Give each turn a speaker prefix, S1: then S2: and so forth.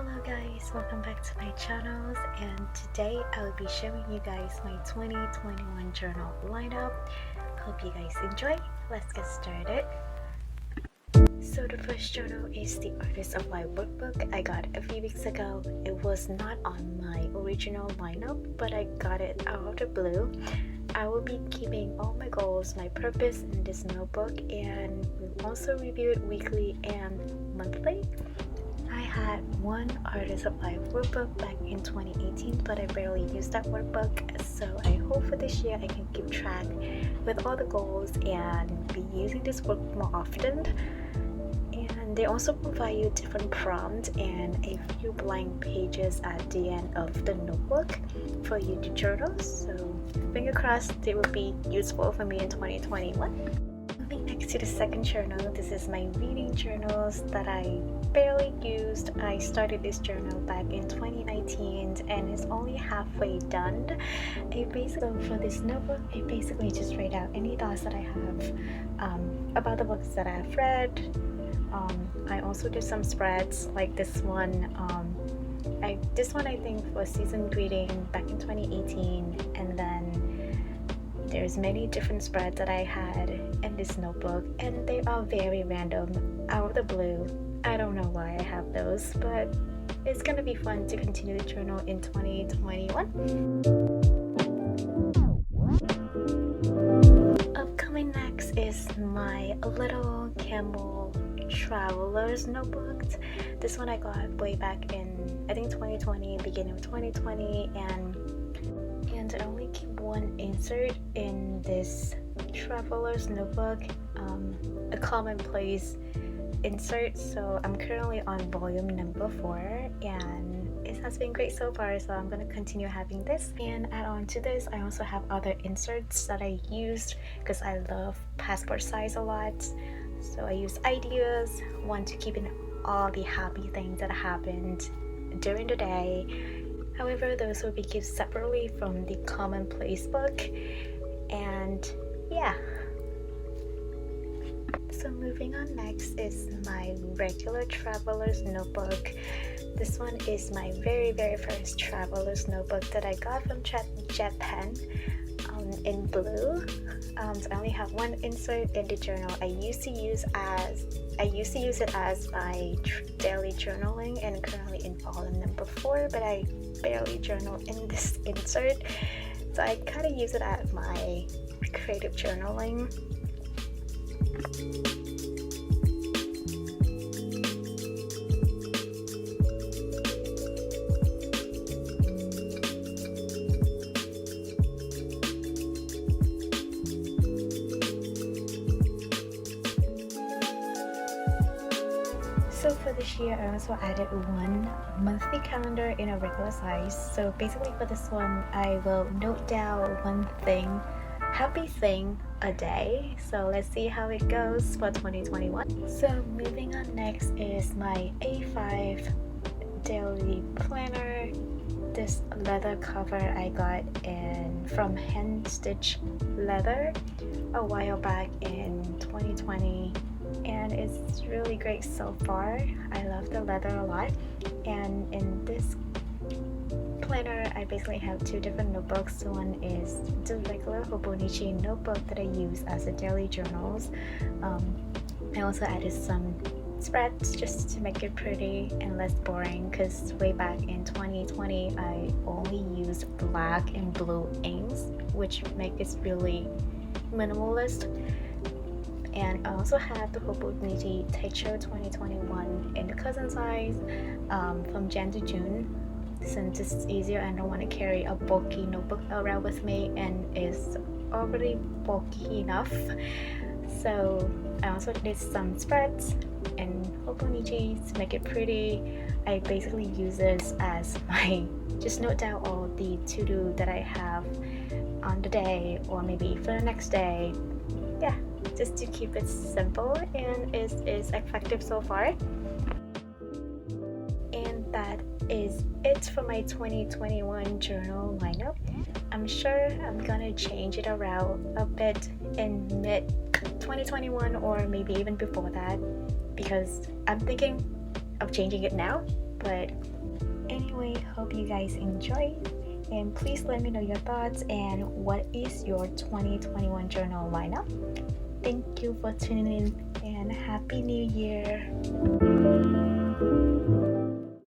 S1: Hello guys, welcome back to my channels, and today I will be showing you guys my 2021 journal lineup. Hope you guys enjoy. Let's get started. So the first journal is the Artist of Life workbook. I got it a few weeks ago. It was not on my original lineup, but I got it out of the blue. I will be keeping all my goals, my purpose in this notebook, and we'll also review it weekly and monthly. I had one Artist of Life workbook back in 2018, but I barely used that workbook, so I hope for this year I can keep track with all the goals and be using this workbook more often. And they also provide you different prompts and a few blank pages at the end of the notebook for you to journal, so finger crossed it will be useful for me in 2021. Moving next to the second journal, this is my reading journals that I barely used. I started this journal back in 2019 and it's only halfway done. For this notebook, I basically just write out any thoughts that I have about the books that I've read. I also do some spreads like this one. This one I think was seasoned reading back in 2018, and then there's many different spreads that I had in this notebook, and they are very random, out of the blue. I don't know why I have those, but it's gonna be fun to continue the journal in 2021. Upcoming next is my little Camel Traveler's notebook. This one I got way back in, I think 2020, beginning of 2020, and I only keep one insert in this Traveler's notebook, a commonplace insert. So I'm currently on volume number 4 and it has been great so far, so I'm going to continue having this. And add on to this, I also have other inserts that I used because I love passport size a lot. So I use ideas, want to keep in all the happy things that happened during the day. However, those will be kept separately from the commonplace book. And yeah. So moving on, next is my regular traveler's notebook. This one is my very first traveler's notebook that I got from Japan, in blue. So I only have one insert in the journal. I used to use it as my daily journaling, and currently in volume number 4, but I barely journal in this insert, so I kind of use it as my creative journaling. So for this year, I also added one monthly calendar in a regular size. So basically for this one, I will note down one happy thing a day. So let's see how it goes for 2021. So moving on, next is my A5 daily planner. This leather cover I got from Hand Stitch Leather a while back in 2020. And it's really great so far. I love the leather a lot. And in this planner, I basically have 2 different notebooks. One is the regular Hobonichi notebook that I use as a daily journals. I also added some spreads just to make it pretty and less boring, because way back in 2020 I only used black and blue inks, which make it really minimalist. And I also have the Hobonichi Taicho 2021 in the cousin size, from Jan to June, since it's easier. I don't want to carry a bulky notebook around with me, and it's already bulky enough. So I also did some spreads and Hobonichi to make it pretty. I basically use this as my, just note down all the to-do that I have on the day, or maybe for the next day. Yeah, just to keep it simple, and it is effective so far. And that is it for my 2021 journal lineup. I'm sure I'm gonna change it around a bit in mid 2021, or maybe even before that, because I'm thinking of changing it now, But anyway, hope you guys enjoy, and please let me know your thoughts and what is your 2021 journal lineup. Thank you for tuning in and Happy New Year!